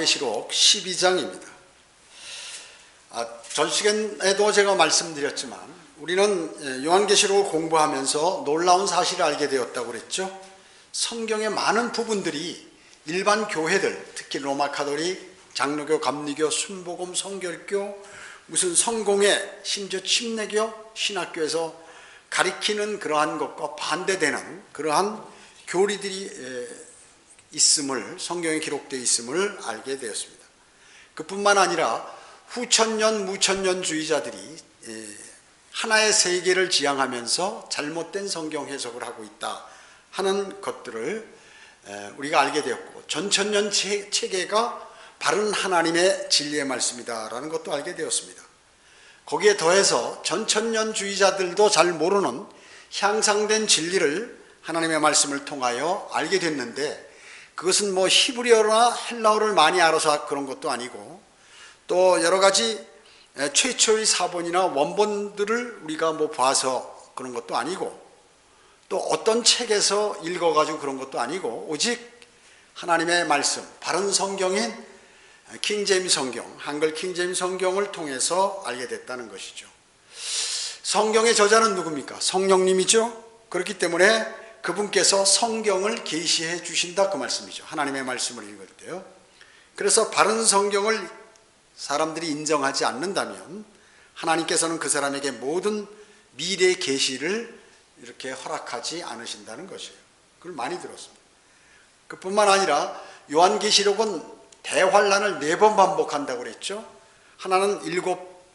요한계시록 12장입니다. 전 시간에도 제가 말씀드렸지만 우리는 요한계시록을 공부하면서 놀라운 사실을 알게 되었다고 그랬죠. 성경의 많은 부분들이 일반 교회들, 특히 로마 가톨릭, 장로교, 감리교, 순복음, 성결교, 무슨 성공회, 심지어 침례교, 신학교에서 가리키는 그러한 것과 반대되는 그러한 교리들이 있음을, 성경에 기록되어 있음을 알게 되었습니다. 그뿐만 아니라 후천년, 무천년주의자들이 하나의 세계를 지향하면서 잘못된 성경 해석을 하고 있다 하는 것들을 우리가 알게 되었고, 전천년 체계가 바른 하나님의 진리의 말씀이다라는 것도 알게 되었습니다. 거기에 더해서 전천년주의자들도 잘 모르는 향상된 진리를 하나님의 말씀을 통하여 알게 됐는데, 그것은 뭐 히브리어나 헬라어를 많이 알아서 그런 것도 아니고, 또 여러 가지 최초의 사본이나 원본들을 우리가 뭐 봐서 그런 것도 아니고, 또 어떤 책에서 읽어가지고 그런 것도 아니고, 오직 하나님의 말씀, 바른 성경인 킹제임스 성경, 한글 킹제임스 성경을 통해서 알게 됐다는 것이죠. 성경의 저자는 누굽니까? 성령님이죠. 그렇기 때문에 그분께서 성경을 계시해 주신다, 그 말씀이죠. 하나님의 말씀을 읽을 때요. 그래서 바른 성경을 사람들이 인정하지 않는다면 하나님께서는 그 사람에게 모든 미래의 계시를 이렇게 허락하지 않으신다는 것이에요. 그걸 많이 들었습니다. 그뿐만 아니라 요한계시록은 대환란을 4번 반복한다고 그랬죠. 하나는 7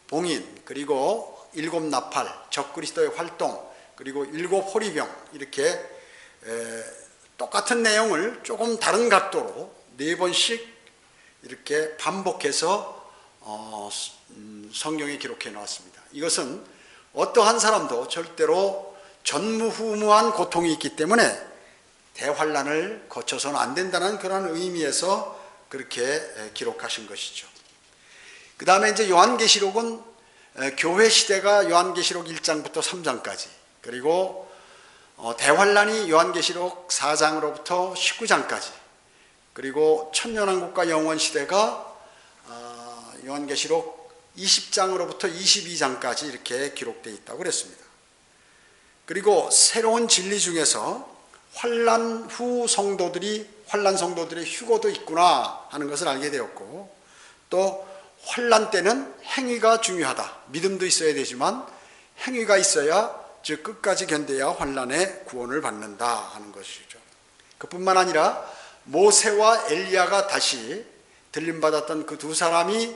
봉인, 그리고 7 나팔, 적그리스도의 활동, 그리고 7 호리병, 이렇게 똑같은 내용을 조금 다른 각도로 4번씩 이렇게 반복해서 성경에 기록해 놓았습니다. 이것은 어떠한 사람도 절대로 전무후무한 고통이 있기 때문에 대환란을 거쳐서는 안 된다는 그런 의미에서 그렇게 기록하신 것이죠. 그 다음에 이제 요한계시록은 교회 시대가 요한계시록 1장부터 3장까지, 그리고 대환란이 요한계시록 4장으로부터 19장까지, 그리고 천년왕국과 영원시대가 요한계시록 20장으로부터 22장까지 이렇게 기록되어 있다고 그랬습니다. 그리고 새로운 진리 중에서 환란 후 성도들이, 환란 성도들의 휴거도 있구나 하는 것을 알게 되었고, 또 환란 때는 행위가 중요하다. 믿음도 있어야 되지만 행위가 있어야, 즉 끝까지 견뎌야 환란의 구원을 받는다 하는 것이죠. 그뿐만 아니라 모세와 엘리야가 다시 들림받았던 그 두 사람이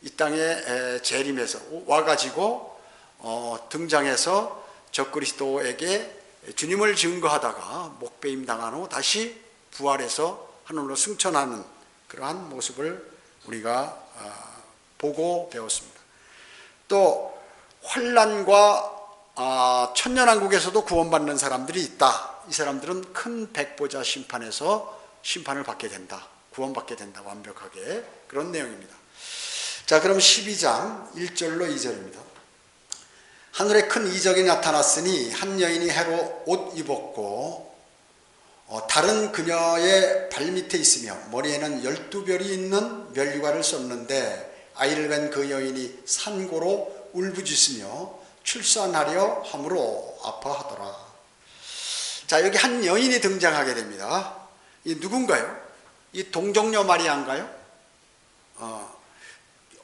이 땅에 재림해서 와가지고 등장해서 적그리스도에게 주님을 증거하다가 목배임 당한 후 다시 부활해서 하늘로 승천하는 그러한 모습을 우리가 보고 배웠습니다. 또 환란과 천년왕국에서도 구원받는 사람들이 있다. 이 사람들은 큰 백보자 심판에서 심판을 받게 된다, 구원받게 된다, 완벽하게. 그런 내용입니다. 자, 그럼 12장 1절로 2절입니다. 하늘에 큰 이적이 나타났으니 한 여인이 해로 옷 입었고 달은 그녀의 발밑에 있으며 머리에는 12별이 있는 면류관을 썼는데, 아이를 뵌 그 여인이 산고로 울부짖으며 출산하려 함으로 아파하더라. 자, 여기 한 여인이 등장하게 됩니다. 이 누군가요? 이 동정녀 마리아인가요?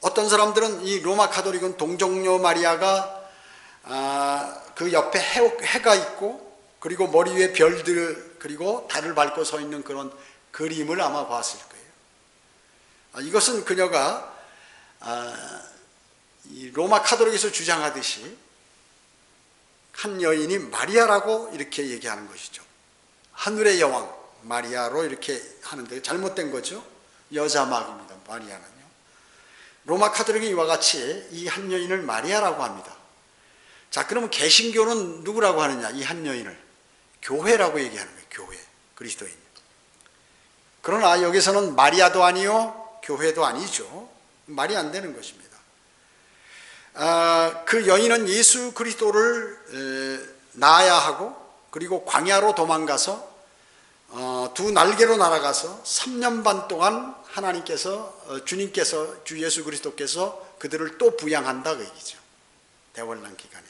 어떤 사람들은 이 로마 가톨릭은 동정녀 마리아가 그 옆에 해가 있고, 그리고 머리 위에 별들, 그리고 달을 밟고 서 있는 그런 그림을 아마 봤을 거예요. 이것은 그녀가 이 로마 가톨릭에서 주장하듯이 한 여인이 마리아라고 이렇게 얘기하는 것이죠. 하늘의 여왕 마리아로 이렇게 하는데 잘못된 거죠. 여자막입니다, 마리아는요. 로마 가톨릭이 이와 같이 이 한 여인을 마리아라고 합니다. 자, 그러면 개신교는 누구라고 하느냐? 이 한 여인을 교회라고 얘기하는 거예요. 교회, 그리스도인. 그러나 여기서는 마리아도 아니요, 교회도 아니죠. 말이 안 되는 것입니다. 그 여인은 예수 그리스도를 낳아야 하고, 그리고 광야로 도망가서 두 날개로 날아가서 3년 반 동안 하나님께서 주님께서 주 예수 그리스도께서 그들을 또 부양한다 그 얘기죠. 대환란 기간에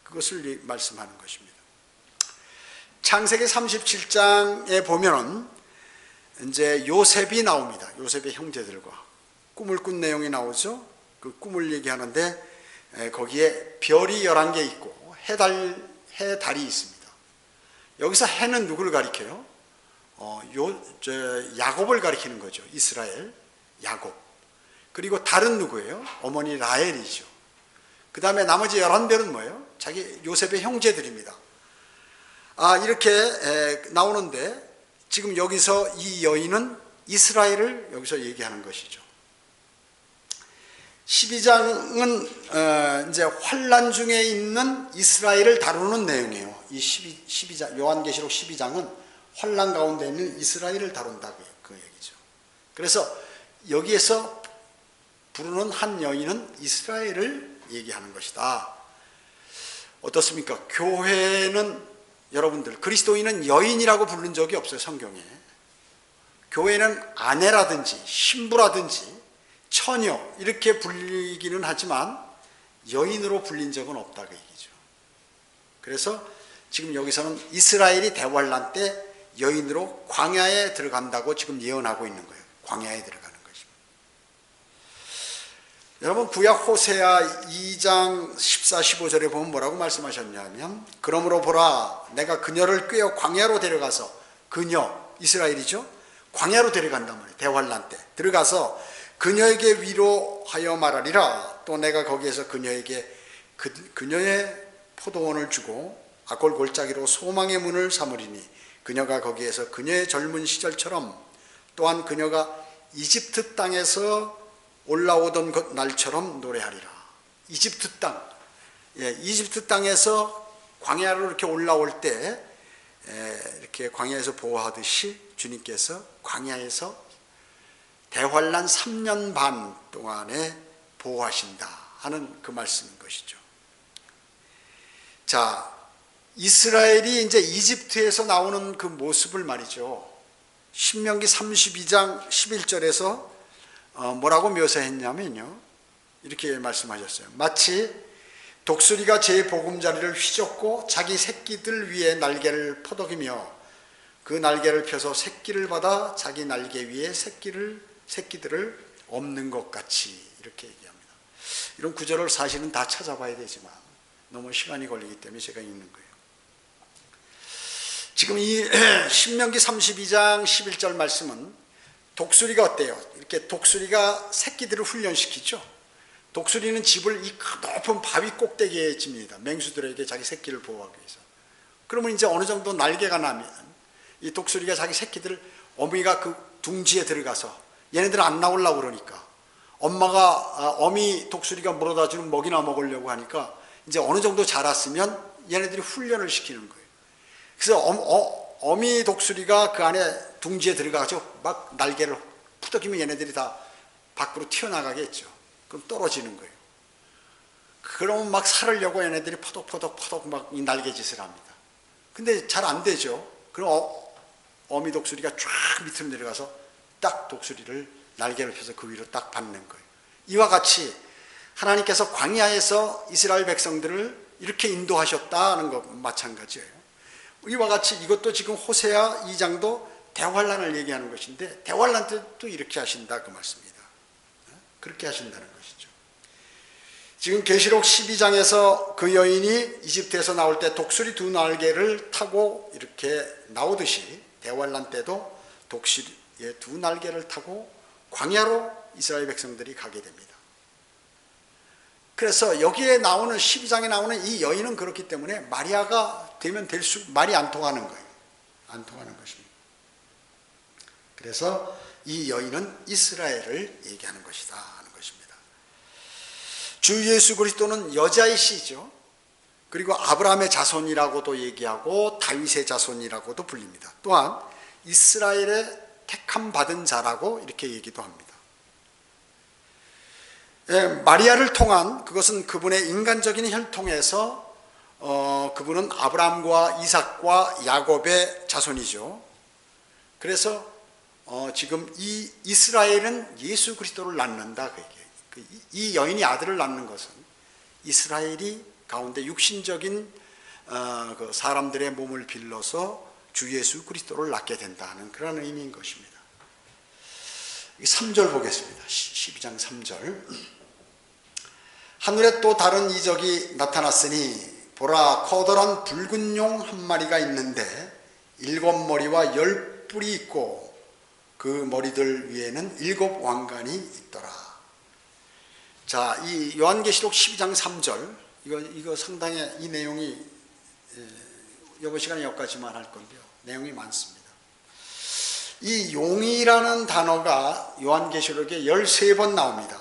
그것을 말씀하는 것입니다. 창세기 37장에 보면은 이제 요셉이 나옵니다. 요셉의 형제들과 꿈을 꾼 내용이 나오죠. 그 꿈을 얘기하는데 거기에 별이 11개 있고 해달이 있습니다. 여기서 해는 누구를 가리켜요? 야곱을 가리키는 거죠. 이스라엘, 야곱. 그리고 달은 누구예요? 어머니 라헬이죠. 그 다음에 나머지 11별은 뭐예요? 자기 요셉의 형제들입니다. 이렇게 나오는데 지금 여기서 이 여인은 이스라엘을 여기서 얘기하는 것이죠. 12장은 이제 환란 중에 있는 이스라엘을 다루는 내용이에요. 이 12장, 요한계시록 12장은 환란 가운데 있는 이스라엘을 다룬다 그 얘기죠. 그래서 여기에서 부르는 한 여인은 이스라엘을 얘기하는 것이다. 어떻습니까? 교회는 여러분들 그리스도인은 여인이라고 부른 적이 없어요. 성경에. 교회는 아내라든지 신부라든지 처녀 이렇게 불리기는 하지만 여인으로 불린 적은 없다 그 얘기죠. 그래서 지금 여기서는 이스라엘이 대환란 때 여인으로 광야에 들어간다고 지금 예언하고 있는 거예요. 광야에 들어가는 것입니다. 여러분 구약 호세아 2장 14, 15절에 보면 뭐라고 말씀하셨냐면 그러므로 보라 내가 그녀를 꿰어 광야로 데려가서 그녀 이스라엘이죠. 광야로 데려간단 말이에요. 대환란 때 들어가서 그녀에게 위로하여 말하리라. 또 내가 거기에서 그녀에게 그녀의 포도원을 주고 아골 골짜기로 소망의 문을 삼으리니 그녀가 거기에서 그녀의 젊은 시절처럼 또한 그녀가 이집트 땅에서 올라오던 날처럼 노래하리라. 이집트 땅, 이집트 땅에서 광야로 이렇게 올라올 때 이렇게 광야에서 보호하듯이 주님께서 광야에서 대환란 3년 반 동안에 보호하신다 하는 그 말씀인 것이죠. 자, 이스라엘이 이제 이집트에서 나오는 그 모습을 말이죠. 신명기 32장 11절에서 뭐라고 묘사했냐면요. 이렇게 말씀하셨어요. 마치 독수리가 제 보금자리를 휘젓고 자기 새끼들 위에 날개를 퍼덕이며 그 날개를 펴서 새끼를 받아 자기 날개 위에 새끼들을 엎는 것 같이 이렇게 얘기합니다. 이런 구절을 사실은 다 찾아봐야 되지만 너무 시간이 걸리기 때문에 제가 읽는 거예요. 지금 이 신명기 32장 11절 말씀은 독수리가 어때요? 이렇게 독수리가 새끼들을 훈련시키죠. 독수리는 집을 이 높은 바위 꼭대기에 집니다. 맹수들에게 자기 새끼를 보호하기 위해서. 그러면 이제 어느 정도 날개가 나면 이 독수리가 자기 새끼들을 어미가 그 둥지에 들어가서 얘네들은 안 나오려고 그러니까 엄마가 어미 독수리가 물어다 주는 먹이나 먹으려고 하니까 이제 어느 정도 자랐으면 얘네들이 훈련을 시키는 거예요. 그래서 어미 독수리가 그 안에 둥지에 들어가서 막 날개를 푸덕이면 얘네들이 다 밖으로 튀어나가겠죠. 그럼 떨어지는 거예요. 그러면 막 살으려고 얘네들이 퍼덕퍼덕 막 이 날개짓을 합니다. 근데 잘 안 되죠. 그럼 어미 독수리가 쫙 밑으로 내려가서 딱 독수리를 날개를 펴서 그 위로 딱 받는 거예요. 이와 같이 하나님께서 광야에서 이스라엘 백성들을 이렇게 인도하셨다는 것 마찬가지예요. 이와 같이 이것도 지금 호세아 2장도 대환란을 얘기하는 것인데 대환란 때도 이렇게 하신다 그 말씀입니다. 그렇게 하신다는 것이죠. 지금 계시록 12장에서 그 여인이 이집트에서 나올 때 독수리 2날개를 타고 이렇게 나오듯이 대환란 때도 독수리의 2날개를 타고 광야로 이스라엘 백성들이 가게 됩니다. 그래서 여기에 나오는 12장에 나오는 이 여인은 그렇기 때문에 마리아가 되면 될수록 말이 안 통하는 거예요. 안 통하는 것입니다. 그래서 이 여인은 이스라엘을 얘기하는 것이다 하는 것입니다. 주 예수 그리스도는 여자이시죠. 그리고 아브라함의 자손이라고도 얘기하고 다윗의 자손이라고도 불립니다. 또한 이스라엘의 택함 받은 자라고 이렇게 얘기도 합니다. 마리아를 통한 그것은 그분의 인간적인 혈통에서 그분은 아브라함과 이삭과 야곱의 자손이죠. 그래서 지금 이 이스라엘은 예수 그리스도를 낳는다. 이 여인이 아들을 낳는 것은 이스라엘이 가운데 육신적인 그 사람들의 몸을 빌려서 주 예수 그리스도를 낳게 된다는 그런 의미인 것입니다. 3절 보겠습니다. 12장 3절. 하늘에 또 다른 이적이 나타났으니 보라, 커다란 붉은 용 한 마리가 있는데 7머리와 10뿔이 있고 그 머리들 위에는 7 왕관이 있더라. 자, 이 요한계시록 12장 3절, 이거 상당히 이 내용이 이번 시간에 여기까지만 할 건데요. 내용이 많습니다. 이 용이라는 단어가 요한계시록에 13번 나옵니다.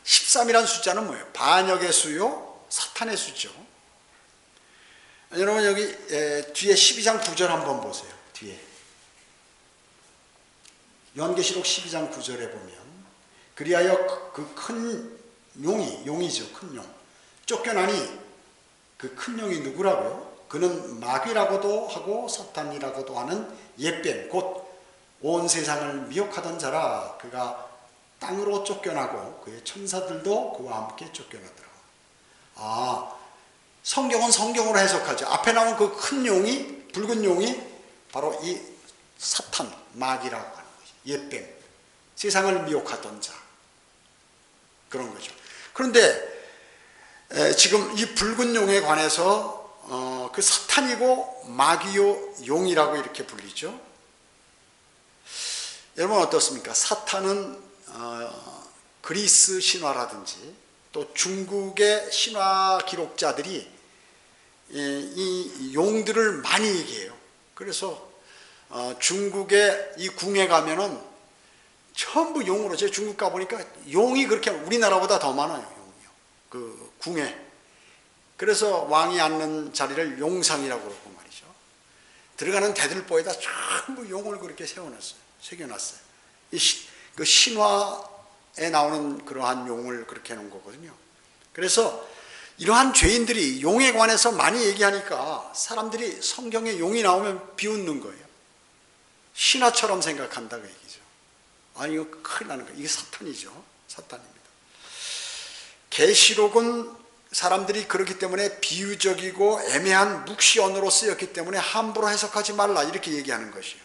13이라는 숫자는 뭐예요? 반역의 수요, 사탄의 수죠. 여러분 여기 뒤에 12장 9절 한번 보세요. 뒤에 요한계시록 12장 9절에 보면 그리하여 그 큰 용이죠. 큰 용. 쫓겨나니 그 큰 용이 누구라고요? 그는 마귀라고도 하고 사탄이라고도 하는 옛뱀, 곧 온 세상을 미혹하던 자라. 그가 땅으로 쫓겨나고 그의 천사들도 그와 함께 쫓겨나더라. 성경은 성경으로 해석하죠. 앞에 나온 그 큰 용이, 붉은 용이 바로 이 사탄, 마귀라고 하는 거죠. 옛뱀, 세상을 미혹하던 자, 그런 거죠. 그런데 지금 이 붉은 용에 관해서 그 사탄이고 마귀요 용이라고 이렇게 불리죠. 여러분 어떻습니까? 사탄은 그리스 신화라든지 또 중국의 신화 기록자들이 이 용들을 많이 얘기해요. 그래서 중국의 이 궁에 가면은 전부 용으로, 제가 중국 가보니까 용이 그렇게 우리나라보다 더 많아요. 용이요. 그 궁에. 그래서 왕이 앉는 자리를 용상이라고 그러고 말이죠. 들어가는 대들보에다 전부 용을 그렇게 세워놨어요. 새겨놨어요. 그 신화에 나오는 그러한 용을 그렇게 해놓은 거거든요. 그래서 이러한 죄인들이 용에 관해서 많이 얘기하니까 사람들이 성경에 용이 나오면 비웃는 거예요. 신화처럼 생각한다 그 얘기죠. 아니 이거 큰일 나는 거예요. 이게 사탄이죠. 사탄입니다. 계시록은 사람들이 그렇기 때문에 비유적이고 애매한 묵시 언어로 쓰였기 때문에 함부로 해석하지 말라 이렇게 얘기하는 것이에요.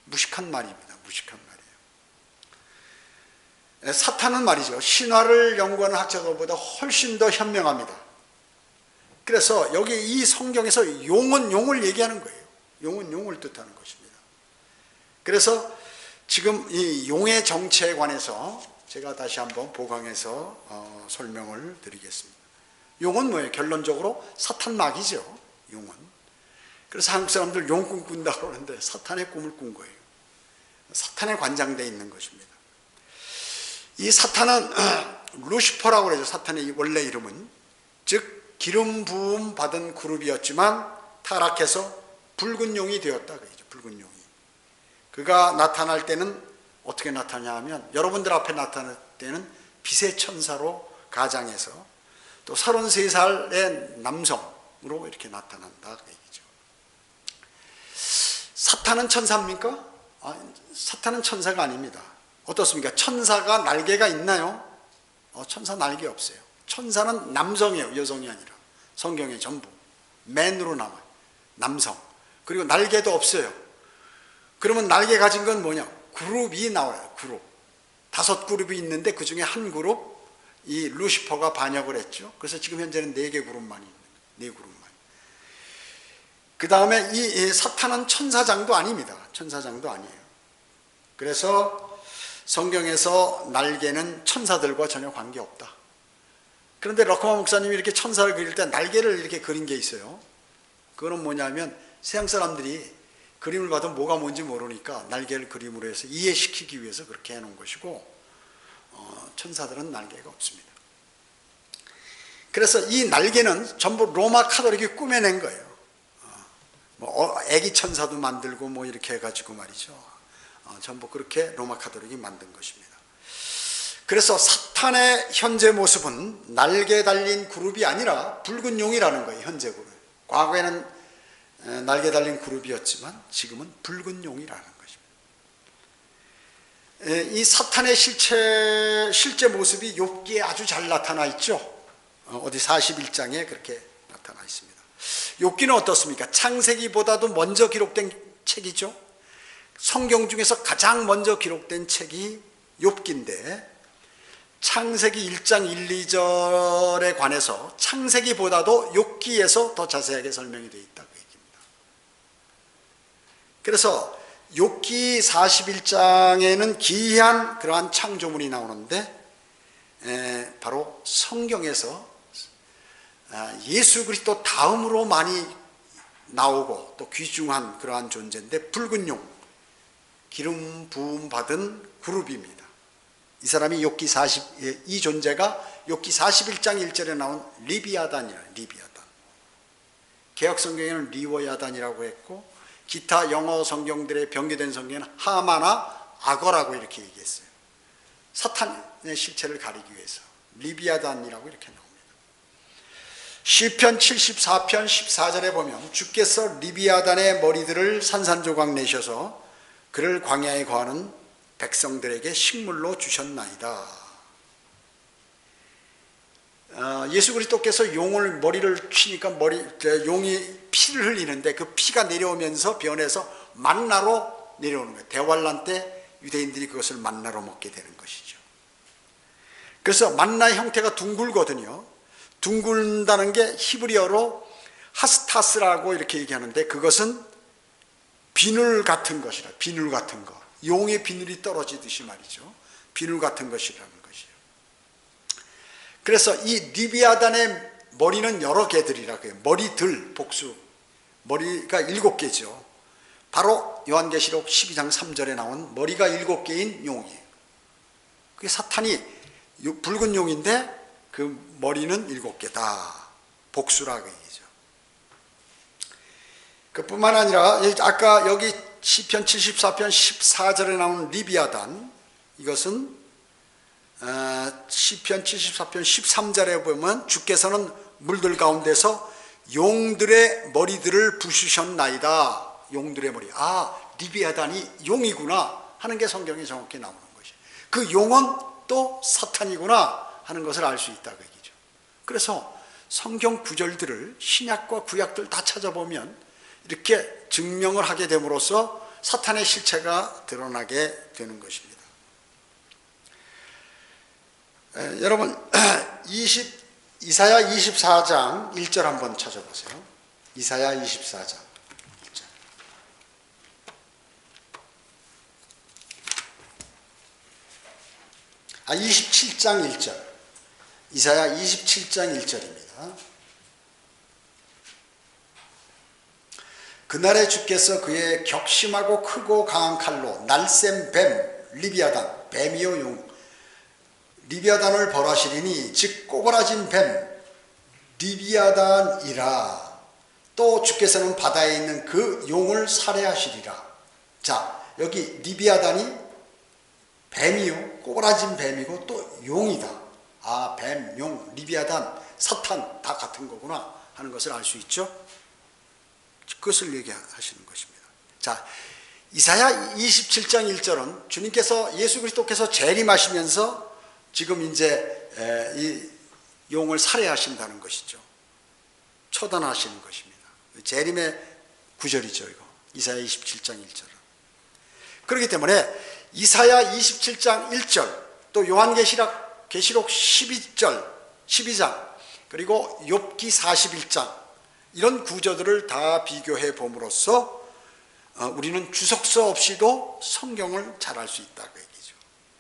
무식한 말입니다. 무식한 말이에요. 사탄은 말이죠. 신화를 연구하는 학자들보다 훨씬 더 현명합니다. 그래서 여기 이 성경에서 용은 용을 얘기하는 거예요. 용은 용을 뜻하는 것입니다. 그래서 지금 이 용의 정체에 관해서 제가 다시 한번 보강해서 설명을 드리겠습니다. 용은 뭐예요? 결론적으로 사탄 마귀죠. 용은. 그래서 한국 사람들 용꿈 꾼다고 그러는데 사탄의 꿈을 꾼 거예요. 사탄에 관장되어 있는 것입니다. 이 사탄은 루시퍼라고 그러죠. 사탄의 원래 이름은. 즉 기름 부음 받은 그룹이었지만 타락해서 붉은 용이 되었다. 그죠. 붉은 용이. 그가 나타날 때는 어떻게 나타나냐 하면 여러분들 앞에 나타날 때는 빛의 천사로 가장해서 또 33살의 남성으로 이렇게 나타난다. 그 얘기죠. 사탄은 천사입니까? 사탄은 천사가 아닙니다. 어떻습니까? 천사가 날개가 있나요? 천사 날개 없어요. 천사는 남성이에요. 여성이 아니라. 성경에 전부. 맨으로 나와요. 남성. 그리고 날개도 없어요. 그러면 날개 가진 건 뭐냐? 그룹이 나와요. 그룹. 5그룹이 있는데 그 중에 한 그룹, 이 루시퍼가 반역을 했죠. 그래서 지금 현재는 4개 그룹만이 있는 거예요. 4그룹만. 그 다음에 이 사탄은 천사장도 아닙니다. 천사장도 아니에요. 그래서 성경에서 날개는 천사들과 전혀 관계없다. 그런데 러커마 목사님이 이렇게 천사를 그릴 때 날개를 이렇게 그린 게 있어요. 그거는 뭐냐면 서양 사람들이 그림을 봐도 뭐가 뭔지 모르니까 날개를 그림으로 해서 이해시키기 위해서 그렇게 해놓은 것이고 천사들은 날개가 없습니다. 그래서 이 날개는 전부 로마 카톨릭이 꾸며낸 거예요. 애기 천사도 만들고 뭐 이렇게 해가지고 말이죠. 전부 그렇게 로마 카톨릭이 만든 것입니다. 그래서 사탄의 현재 모습은 날개 달린 그룹이 아니라 붉은 용이라는 거예요. 현재 그룹. 과거에는 날개 달린 그룹이었지만 지금은 붉은 용이라는 것입니다. 이 사탄의 실제 모습이 욥기에 아주 잘 나타나 있죠. 어디 41장에 그렇게 나타나 있습니다. 욥기는 어떻습니까? 창세기보다도 먼저 기록된 책이죠. 성경 중에서 가장 먼저 기록된 책이 욥기인데, 창세기 1장 1, 2절에 관해서 창세기보다도 욥기에서 더 자세하게 설명이 되어 있다고 얘기합니다. 그래서 욥기 41장에는 기이한 그러한 창조문이 나오는데, 바로 성경에서 예수 그리스도 다음으로 많이 나오고 또 귀중한 그러한 존재인데, 붉은 용, 기름 부음 받은 그룹입니다. 이 사람이 이 존재가 욥기 41장 1절에 나온 리비아단이라. 리비아단. 개역 성경에는 리워야단이라고 했고, 기타 영어 성경들의 변개된 성경에는 하마나 악어라고 이렇게 얘기했어요. 사탄의 실체를 가리기 위해서 리비아단이라고 이렇게 나옵니다. 시편 74편 14절에 보면 주께서 리비아단의 머리들을 산산조각 내셔서 그를 광야에 거하는 백성들에게 식물로 주셨나이다. 예수 그리스도께서 용을 머리를 치니까 용이 피를 흘리는데 그 피가 내려오면서 변해서 만나로 내려오는 거예요. 대환란 때 유대인들이 그것을 만나로 먹게 되는 것이죠. 그래서 만나의 형태가 둥글거든요. 둥글다는 게 히브리어로 하스타스라고 이렇게 얘기하는데, 그것은 비늘 같은 것이라. 비늘 같은 거. 용의 비늘이 떨어지듯이 말이죠. 비늘 같은 것이라는 것이에요. 그래서 이 리비아단의 머리는 여러 개들이라고 해요. 머리들, 복수. 머리가 7개죠. 바로 요한계시록 12장 3절에 나온 머리가 7개인 용이에요. 그게 사탄이 붉은 용인데 그 머리는 7개다. 복수라고 얘기죠. 그뿐만 아니라 아까 여기 시편 74편 14절에 나온 리비아단, 이것은 시편 74편 13절에 보면 주께서는 물들 가운데서 용들의 머리들을 부수셨나이다. 용들의 머리. 리비아단이 용이구나 하는 게 성경에 정확히 나오는 것이에요. 그 용은 또 사탄이구나 하는 것을 알 수 있다고 얘기죠. 그래서 성경 구절들을 신약과 구약들 다 찾아보면 이렇게 증명을 하게 됨으로써 사탄의 실체가 드러나게 되는 것입니다. 여러분, 이사야 24장 1절 한번 찾아보세요. 이사야 24장 1절. 아, 27장 1절. 이사야 27장 1절입니다. 그날에 주께서 그의 격심하고 크고 강한 칼로 날쌘 뱀 리비아단, 뱀이요 용, 리비아단을 벌하시리니 즉 꼬부라진 뱀 리비아단이라. 또 주께서는 바다에 있는 그 용을 살해하시리라. 자, 여기 리비아단이 뱀이요, 꼬부라진 뱀이고 또 용이다. 뱀, 용, 리비아단, 사탄 다 같은 거구나 하는 것을 알 수 있죠. 그것을 얘기하시는 것입니다. 자, 이사야 27장 1절은 주님께서, 예수 그리스도께서 재림하시면서 지금 이제 이 용을 살해하신다는 것이죠. 처단하시는 것입니다. 재림의 구절이죠, 이거. 이사야 27장 1절은. 그렇기 때문에 이사야 27장 1절, 또 요한계시록 12장, 그리고 욥기 41장, 이런 구절들을 다 비교해 봄으로써 우리는 주석서 없이도 성경을 잘 알 수 있다고 얘기죠.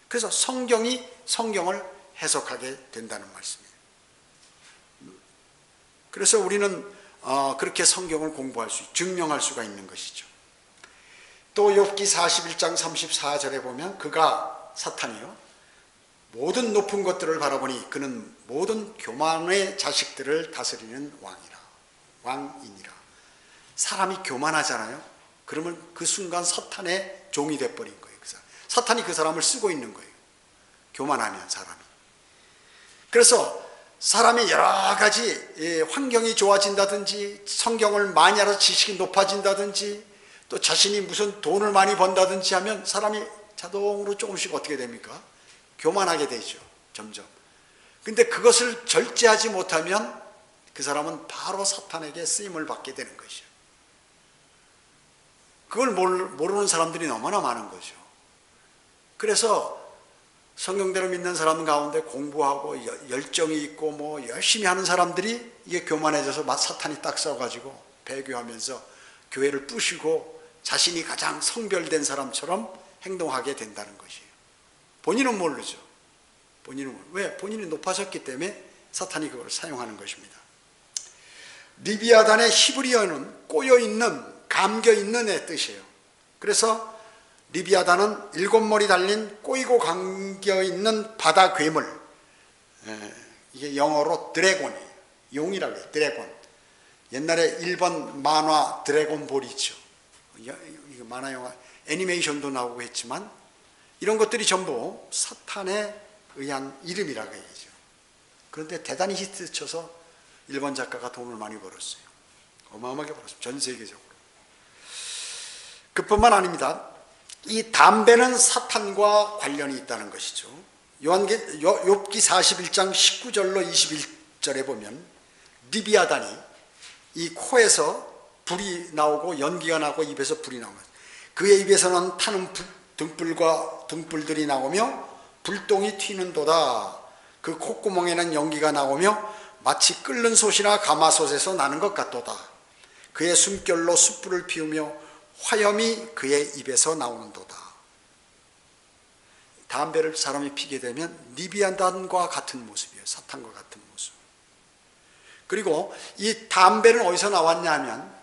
그래서 성경이 성경을 해석하게 된다는 말씀이에요. 그래서 우리는 그렇게 성경을 공부할 수, 증명할 수가 있는 것이죠. 또 욥기 41장 34절에 보면 그가, 사탄이요, 모든 높은 것들을 바라보니 그는 모든 교만의 자식들을 다스리는 왕이니라. 사람이 교만하잖아요. 그러면 그 순간 사탄의 종이 돼버린 거예요. 사탄이 그 사람을 쓰고 있는 거예요. 교만하면 사람이. 그래서 사람이 여러 가지 환경이 좋아진다든지, 성경을 많이 알아서 지식이 높아진다든지, 또 자신이 무슨 돈을 많이 번다든지 하면 사람이 자동으로 조금씩 어떻게 됩니까? 교만하게 되죠. 점점. 근데 그것을 절제하지 못하면 그 사람은 바로 사탄에게 쓰임을 받게 되는 것이죠. 그걸 모르는 사람들이 너무나 많은 거죠. 그래서 성경대로 믿는 사람 가운데 공부하고 열정이 있고 뭐 열심히 하는 사람들이 이게 교만해져서 사탄이 딱 써가지고 배교하면서 교회를 부시고 자신이 가장 성별된 사람처럼 행동하게 된다는 것이에요. 본인은 모르죠. 왜? 본인이 높아졌기 때문에 사탄이 그걸 사용하는 것입니다. 리비아단의 히브리어는 꼬여있는, 감겨있는의 뜻이에요. 그래서 리비아단은 7머리 달린 꼬이고 감겨있는 바다 괴물, 이게 영어로 드래곤이에요. 용이라고 해요. 드래곤. 옛날에 일본 만화 드래곤볼 있죠. 이거 만화 영화 애니메이션도 나오고 했지만 이런 것들이 전부 사탄에 의한 이름이라고 얘기죠. 그런데 대단히 히트쳐서 일본 작가가 돈을 많이 벌었어요. 어마어마하게 벌었어요. 전 세계적으로. 그뿐만 아닙니다. 이 담배는 사탄과 관련이 있다는 것이죠. 욥기 41장 19절로 21절에 보면 리비아단이 이 코에서 불이 나오고 연기가 나고 입에서 불이 나오고 그의 입에서는 타는 등불들이 나오며 불똥이 튀는도다. 그 콧구멍에는 연기가 나오며 마치 끓는 솥이나 가마솥에서 나는 것 같도다. 그의 숨결로 숯불을 피우며 화염이 그의 입에서 나오는도다. 담배를 사람이 피게 되면 리비아단과 같은 모습이에요. 사탄과 같은 모습. 그리고 이 담배는 어디서 나왔냐 하면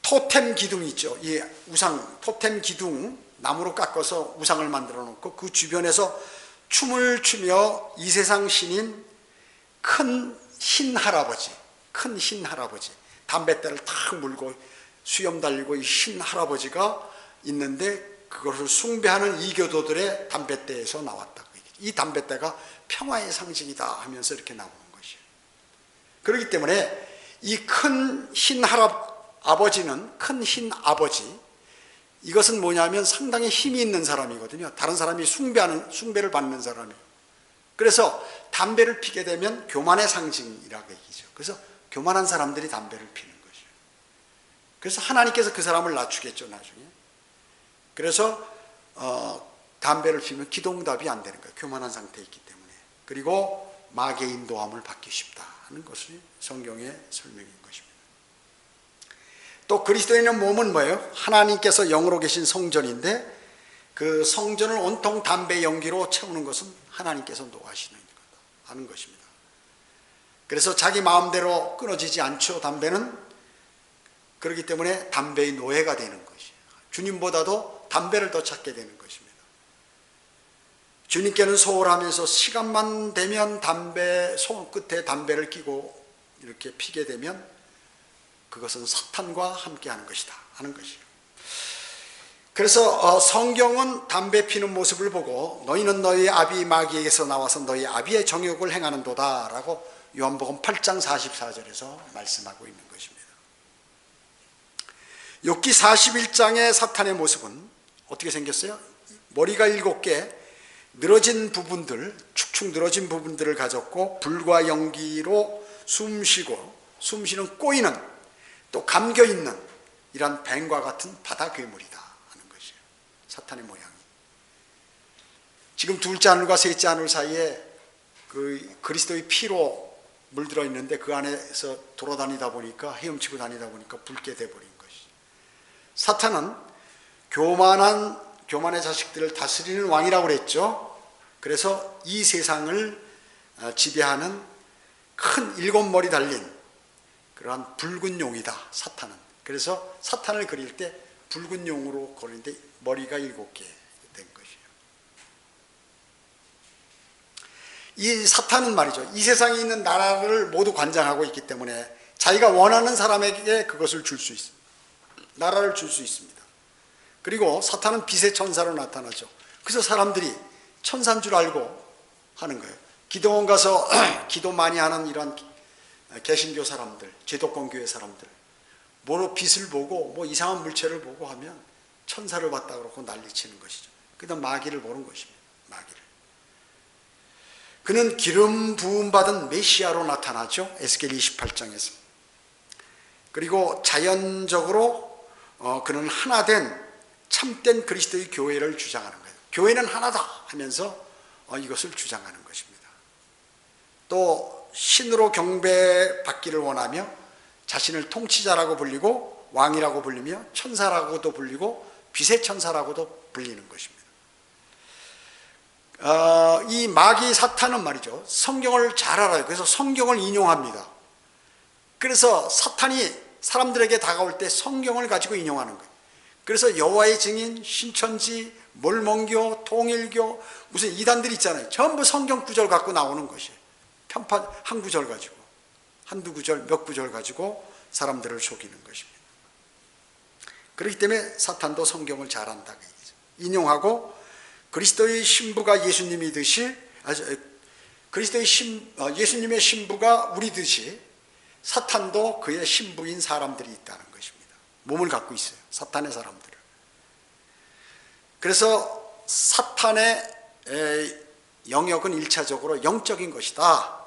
토템 기둥 있죠. 이 우상 토템 기둥 나무로 깎아서 우상을 만들어 놓고 그 주변에서 춤을 추며 이 세상 신인 큰 흰 할아버지 담뱃대를 탁 물고 수염 달리고 이 흰 할아버지가 있는데 그것을 숭배하는 이교도들의 담뱃대에서 나왔다. 이 담뱃대가 평화의 상징이다 하면서 이렇게 나오는 것이에요. 그렇기 때문에 이 큰 흰 아버지는 큰 흰 아버지, 이것은 뭐냐면 상당히 힘이 있는 사람이거든요. 다른 사람이 숭배를 받는 사람이에요. 그래서 담배를 피게 되면 교만의 상징이라고 얘기죠. 그래서 교만한 사람들이 담배를 피는 것이에요. 그래서 하나님께서 그 사람을 낮추겠죠, 나중에. 그래서 담배를 피우면 기도응답이 안 되는 거예요. 교만한 상태에 있기 때문에. 그리고 마귀의 인도함을 받기 쉽다 하는 것이 성경의 설명인 것입니다. 또 그리스도인의 몸은 뭐예요? 하나님께서 영으로 계신 성전인데 그 성전을 온통 담배 연기로 채우는 것은 하나님께서 노하시는 거다 하는 것입니다. 그래서 자기 마음대로 끊어지지 않죠. 담배는. 그렇기 때문에 담배의 노예가 되는 것이에요. 주님보다도 담배를 더 찾게 되는 것입니다. 주님께는 소홀하면서 시간만 되면 손끝에 담배를 끼고 이렇게 피게 되면 그것은 사탄과 함께하는 것이다 하는 것이에요. 그래서 성경은 담배 피는 모습을 보고 너희는 너희 아비 마귀에게서 나와서 너희 아비의 정욕을 행하는도다 라고 요한복음 8장 44절에서 말씀하고 있는 것입니다. 욥기 41장의 사탄의 모습은 어떻게 생겼어요? 머리가 7개, 늘어진 부분들, 축축 늘어진 부분들을 가졌고 불과 연기로 숨쉬는 꼬이는 또 감겨있는 이런 뱀과 같은 바다 괴물이다 하는 것이에요. 사탄의 모양이. 지금 둘째 하늘과 셋째 하늘 사이에 그 그리스도의 피로 물들어 있는데 그 안에서 돌아다니다 보니까 헤엄치고 다니다 보니까 붉게 돼버린 것이죠. 사탄은 교만의 자식들을 다스리는 왕이라고 그랬죠. 그래서 이 세상을 지배하는 큰 7머리 달린 그러한 붉은 용이다, 사탄은. 그래서 사탄을 그릴 때 붉은 용으로 그리는데 머리가 7개 된 것이에요. 이 사탄은 말이죠, 이 세상에 있는 나라를 모두 관장하고 있기 때문에 자기가 원하는 사람에게 그것을 줄 수 있습니다. 나라를 줄 수 있습니다. 그리고 사탄은 빛의 천사로 나타나죠. 그래서 사람들이 천사인 줄 알고 하는 거예요. 기도원 가서 기도 많이 하는 이런 개신교 사람들, 제도권 교회 사람들, 빛을 보고 이상한 물체를 보고 하면 천사를 봤다 그러고 난리치는 것이죠. 그다음 마귀를 보는 것입니다. 마귀를. 그는 기름 부음 받은 메시아로 나타나죠. 에스겔 28장에서. 그리고 자연적으로 그는 하나된 참된 그리스도의 교회를 주장하는 거예요. 교회는 하나다 하면서 이것을 주장하는 것입니다. 또 신으로 경배받기를 원하며 자신을 통치자라고 불리고 왕이라고 불리며 천사라고도 불리고 빛의 천사라고도 불리는 것입니다. 이 마귀 사탄은 말이죠, 성경을 잘 알아요. 그래서 성경을 인용합니다. 그래서 사탄이 사람들에게 다가올 때 성경을 가지고 인용하는 거예요. 그래서 여호와의 증인, 신천지, 몰몬교, 통일교, 무슨 이단들 있잖아요. 전부 성경 구절 갖고 나오는 것이에요. 편파 한 구절 가지고, 한두 구절, 몇 구절 가지고 사람들을 속이는 것입니다. 그렇기 때문에 사탄도 성경을 잘 안다. 인용하고 그리스도의 신부가 예수님이듯이, 예수님의 신부가 우리듯이 사탄도 그의 신부인 사람들이 있다는 것입니다. 몸을 갖고 있어요. 사탄의 사람들을. 그래서 사탄의 영역은 일차적으로 영적인 것이다.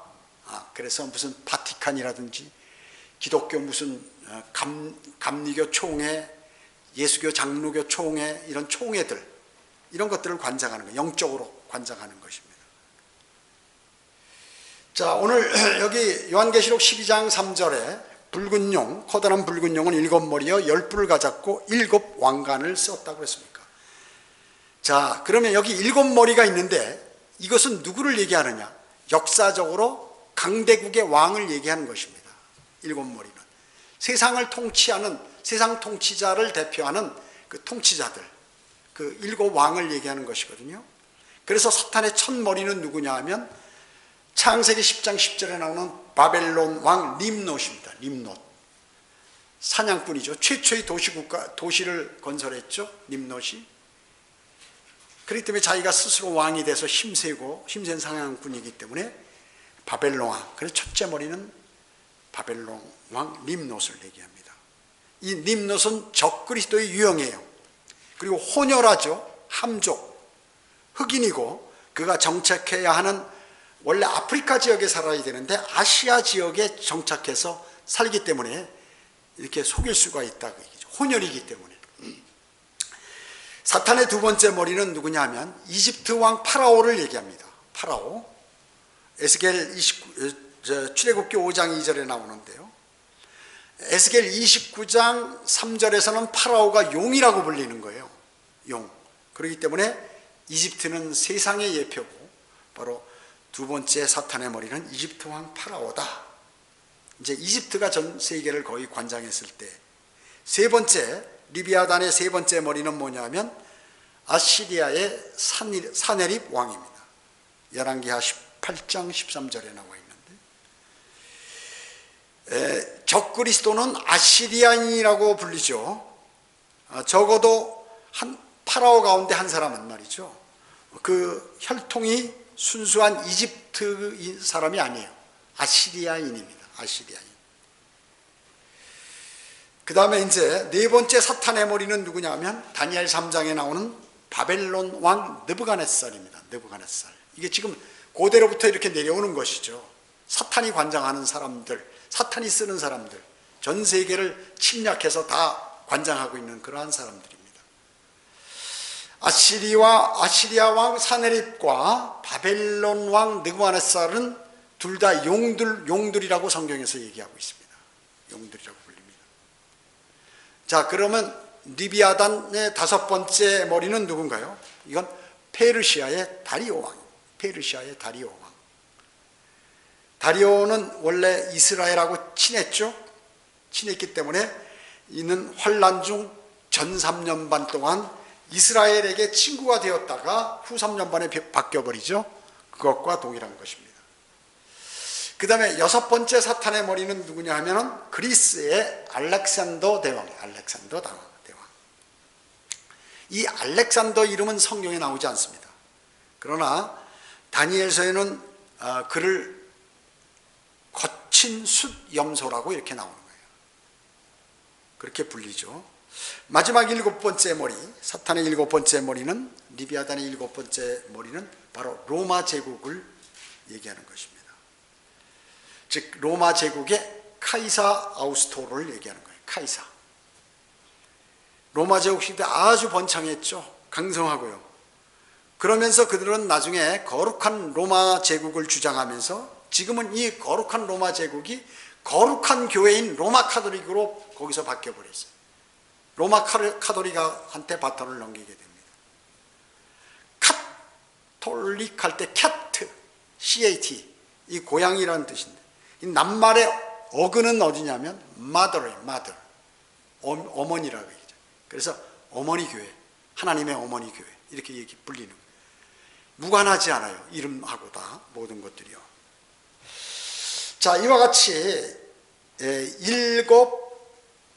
그래서 무슨 바티칸이라든지 기독교 무슨 감리교 총회, 예수교 장로교 총회, 이런 총회들, 이런 것들을 관장하는 거예요. 영적으로 관장하는 것입니다. 자, 오늘 여기 요한계시록 12장 3절에 붉은 용, 커다란 붉은 용은 7머리여 10뿔을 가졌고 7 왕관을 썼다고 했습니까? 자, 그러면 여기 7머리가 있는데 이것은 누구를 얘기하느냐? 역사적으로 강대국의 왕을 얘기하는 것입니다. 7머리는 세상을 통치하는, 세상 통치자를 대표하는 그 통치자들, 그 7 왕을 얘기하는 것이거든요. 그래서 사탄의 첫 머리는 누구냐 하면 창세기 10장 10절에 나오는 바벨론 왕 림롯입니다. 림롯. 사냥꾼이죠. 최초의 도시를 건설했죠. 림롯이. 그렇기 때문에 자기가 스스로 왕이 돼서 힘센 사냥꾼이기 때문에 바벨론 왕. 그래서 첫째 머리는 바벨론 왕 림롯을 얘기합니다. 이 림롯은 적그리스도의 유형이에요. 그리고 혼혈하죠. 함족, 흑인이고 그가 정착해야 하는, 원래 아프리카 지역에 살아야 되는데 아시아 지역에 정착해서 살기 때문에 이렇게 속일 수가 있다고 얘기죠. 혼혈이기 때문에. 사탄의 두 번째 머리는 누구냐 하면 이집트 왕 파라오를 얘기합니다. 파라오. 에스겔 출애굽기 5장 2절에 나오는데요. 에스겔 29장 3절에서는 파라오가 용이라고 불리는 거예요. 용. 그렇기 때문에 이집트는 세상의 예표고 바로 두 번째 사탄의 머리는 이집트 왕 파라오다. 이제 이집트가 전 세계를 거의 관장했을 때, 세 번째 리비아단의 세 번째 머리는 뭐냐면 아시리아의 사네립 왕입니다. 열왕기하 18장 13절에 나와 있는데, 적그리스도는 아시리아인이라고 불리죠. 적어도 파라오 가운데 한 사람은 말이죠, 그 혈통이 순수한 이집트 사람이 아니에요. 아시리아인입니다. 아시리아인. 그 다음에 이제 네 번째 사탄의 머리는 누구냐 하면 다니엘 3장에 나오는 바벨론 왕 느부갓네살입니다. 느부갓네살. 이게 지금 고대로부터 이렇게 내려오는 것이죠. 사탄이 관장하는 사람들, 사탄이 쓰는 사람들, 전 세계를 침략해서 다 관장하고 있는 그러한 사람들입니다. 아시리아 왕 사네립과 바벨론 왕 느부갓네살은 둘 다 용들이라고 성경에서 얘기하고 있습니다. 용들이라고 불립니다. 자, 그러면 리비아단의 다섯 번째 머리는 누군가요? 이건 페르시아의 다리오 왕입니다. 페르시아의 다리오 왕. 다리오는 원래 이스라엘하고 친했죠. 친했기 때문에 이는 환란 중 전 3년 반 동안 이스라엘에게 친구가 되었다가 후 3년 반에 바뀌어버리죠. 그것과 동일한 것입니다. 그 다음에 여섯 번째 사탄의 머리는 누구냐 하면은 그리스의 알렉산더 대왕이에요. 알렉산더 대왕. 이 알렉산더 이름은 성경에 나오지 않습니다. 그러나 다니엘서에는 그를 거친 숫 염소라고 이렇게 나오는 거예요. 그렇게 불리죠. 마지막 일곱 번째 머리, 사탄의 일곱 번째 머리는, 리비아단의 일곱 번째 머리는 바로 로마 제국을 얘기하는 것입니다. 즉 로마 제국의 카이사 아우구스토를 얘기하는 거예요. 카이사. 로마 제국 시대 아주 번창했죠. 강성하고요. 그러면서 그들은 나중에 거룩한 로마 제국을 주장하면서 지금은 이 거룩한 로마 제국이 거룩한 교회인 로마 카톨릭으로 거기서 바뀌어버렸어요. 로마 카톨릭한테 바톤을 넘기게 됩니다. 카톨릭 할 때 캣트, CAT, 이 고양이라는 뜻인데, 이 낱말의 어근은 어디냐면 mother예요. mother. 어머니라고 얘기죠. 그래서 어머니 교회, 하나님의 어머니 교회 이렇게 불리는 거예요. 무관하지 않아요. 이름하고 다 모든 것들이요. 자, 이와 같이 일곱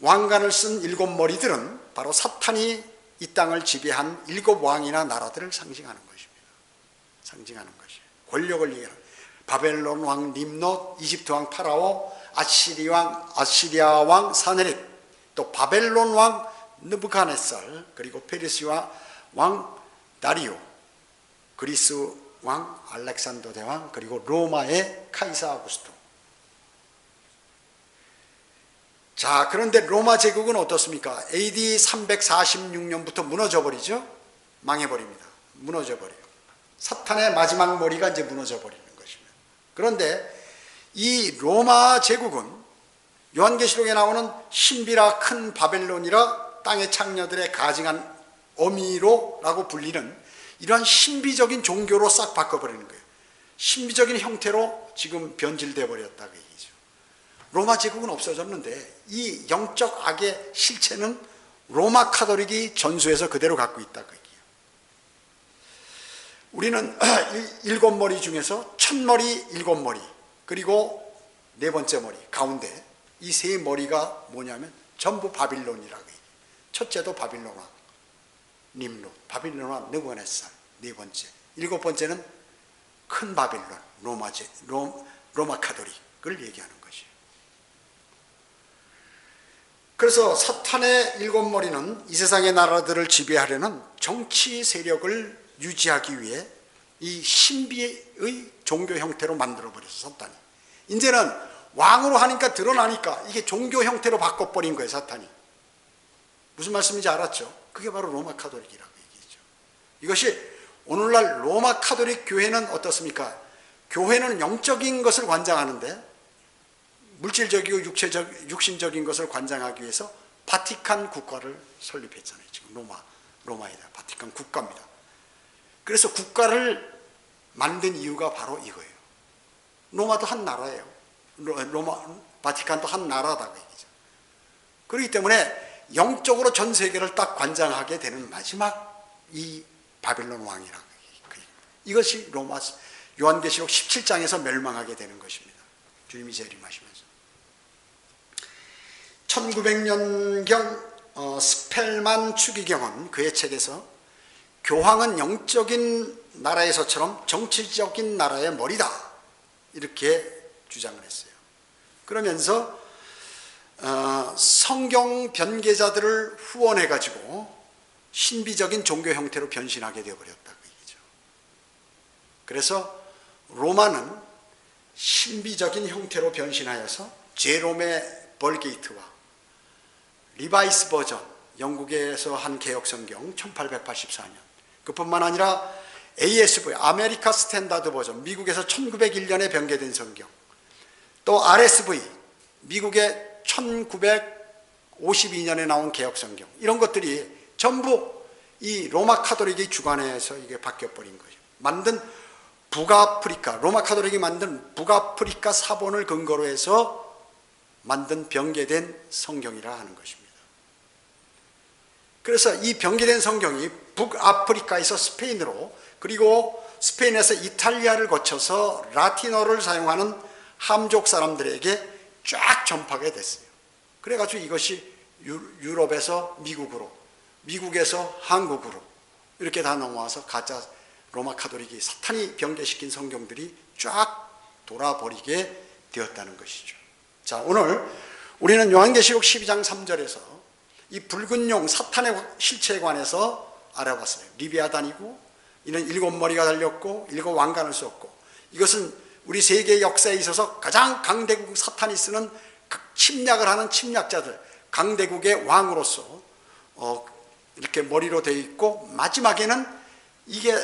왕관을 쓴 일곱 머리들은 바로 사탄이 이 땅을 지배한 일곱 왕이나 나라들을 상징하는 것입니다. 상징하는 것이에요. 권력을 얘기하는 바벨론 왕 림롯, 이집트 왕 파라오, 아시리아 왕 사네립, 또 바벨론 왕 느부갓네살, 그리고 페르시아 왕 다리오, 그리스 왕 알렉산더 대왕, 그리고 로마의 카이사 아우구스토. 자, 그런데 로마 제국은 어떻습니까? AD 346년부터 무너져 버리죠. 망해버립니다. 무너져 버려요. 사탄의 마지막 머리가 이제 무너져 버리는 것입니다. 그런데 이 로마 제국은 요한계시록에 나오는 신비라 큰 바벨론이라 땅의 창녀들의 가증한 어미로라고 불리는 이러한 신비적인 종교로 싹 바꿔버리는 거예요. 신비적인 형태로 지금 변질되어 버렸다고 얘기죠. 로마 제국은 없어졌는데 이 영적 악의 실체는 로마 카톨릭이 전수해서 그대로 갖고 있다고 얘기해요. 우리는 일곱 머리 중에서 첫 머리, 일곱 머리, 그리고 네 번째 머리 가운데 이 세 머리가 뭐냐면 전부 바빌론이라고 해요. 첫째도 바빌론 왕 림롯, 바빌론 왕 느부갓네살, 네 번째, 일곱 번째는 큰 바빌론 로마 카톨릭을 얘기하는 것이에요. 그래서 사탄의 일곱 머리는 이 세상의 나라들을 지배하려는 정치 세력을 유지하기 위해 이 신비의 종교 형태로 만들어버렸어. 사탄이 이제는 왕으로 하니까 드러나니까 이게 종교 형태로 바꿔버린 거예요. 사탄이. 무슨 말씀인지 알았죠? 그게 바로 로마 카톨릭이라고 얘기죠. 이것이 오늘날 로마 카톨릭 교회는 어떻습니까? 교회는 영적인 것을 관장하는데 물질적이고 육신적인 것을 관장하기 위해서 바티칸 국가를 설립했잖아요. 지금 로마에다 바티칸 국가입니다. 그래서 국가를 만든 이유가 바로 이거예요. 로마도 한 나라예요. 바티칸도 한 나라다고 얘기죠. 그렇기 때문에 영적으로 전 세계를 딱 관장하게 되는 마지막 이 바빌론 왕이라고 얘기해요. 이것이 요한계시록 17장에서 멸망하게 되는 것입니다. 주님이 재림하시면서 1900년경 스펠만 추기경은 그의 책에서 교황은 영적인 나라에서처럼 정치적인 나라의 머리다 이렇게 주장을 했어요. 그러면서 성경 변개자들을 후원해 가지고 신비적인 종교 형태로 변신하게 되어버렸다고 얘기죠. 그래서 로마는 신비적인 형태로 변신하여서 제롬의 벌게이트와 리바이스 버전, 영국에서 한 개혁성경 1884년, 그뿐만 아니라 ASV, 아메리카 스탠다드 버전, 미국에서 1901년에 변개된 성경, 또 RSV, 미국의 1952년에 나온 개혁성경, 이런 것들이 전부 이 로마 카톨릭이 주관해서 이게 바뀌어버린 거죠. 만든 북아프리카, 로마 카톨릭이 만든 북아프리카 사본을 근거로 해서 만든 변개된 성경이라 하는 것입니다. 그래서 이 변개된 성경이 북아프리카에서 스페인으로, 그리고 스페인에서 이탈리아를 거쳐서 라틴어를 사용하는 함족 사람들에게 쫙 전파가 됐어요. 그래가지고 이것이 유럽에서 미국으로, 미국에서 한국으로 이렇게 다 넘어와서 가짜 로마 카톨릭이 사탄이 변개시킨 성경들이 쫙 돌아버리게 되었다는 것이죠. 자, 오늘 우리는 요한계시록 12장 3절에서 이 붉은 용 사탄의 실체에 관해서 알아봤어요. 리비아단이고 이는 7머리가 달렸고 7왕관을 썼고, 이것은 우리 세계 역사에 있어서 가장 강대국 사탄이 쓰는 침략을 하는 침략자들, 강대국의 왕으로서 이렇게 머리로 되어 있고, 마지막에는 이게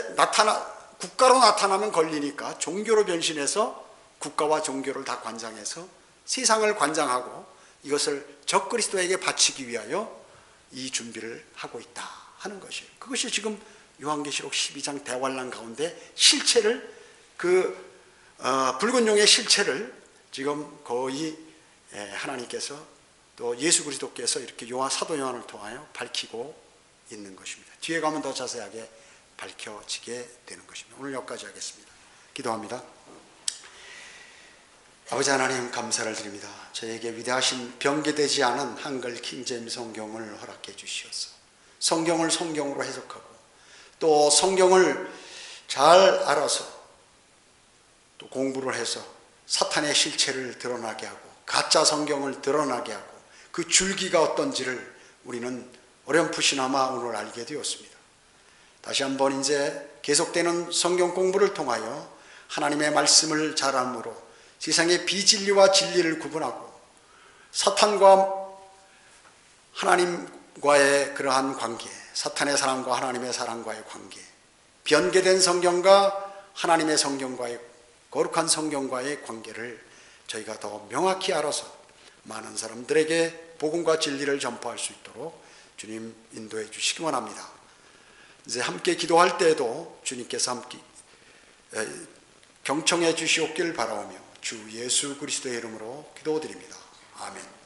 국가로 나타나면 걸리니까 종교로 변신해서 국가와 종교를 다 관장해서 세상을 관장하고 이것을 적그리스도에게 바치기 위하여 이 준비를 하고 있다 하는 것이에요. 그것이 지금 요한계시록 12장 대환란 가운데 실체를, 붉은 용의 실체를 지금 거의 하나님께서 또 예수 그리스도께서 이렇게 사도 요한을 통하여 밝히고 있는 것입니다. 뒤에 가면 더 자세하게 밝혀지게 되는 것입니다. 오늘 여기까지 하겠습니다. 기도합니다. 아버지 하나님, 감사를 드립니다. 저에게 위대하신 변개되지 않은 한글 킹제임스 성경을 허락해 주시옵소서. 성경을 성경으로 해석하고 또 성경을 잘 알아서 또 공부를 해서 사탄의 실체를 드러나게 하고 가짜 성경을 드러나게 하고 그 줄기가 어떤지를 우리는 어렴풋이나마 오늘 알게 되었습니다. 다시 한번 이제 계속되는 성경 공부를 통하여 하나님의 말씀을 잘 알므로 세상의 비진리와 진리를 구분하고 사탄과 하나님과의 그러한 관계, 사탄의 사랑과 하나님의 사랑과의 관계, 변개된 성경과 하나님의 성경과의 거룩한 성경과의 관계를 저희가 더 명확히 알아서 많은 사람들에게 복음과 진리를 전파할 수 있도록 주님 인도해 주시기 원합니다. 이제 함께 기도할 때에도 주님께서 함께 경청해 주시옵길 바라오며 주 예수 그리스도의 이름으로 기도드립니다. 아멘.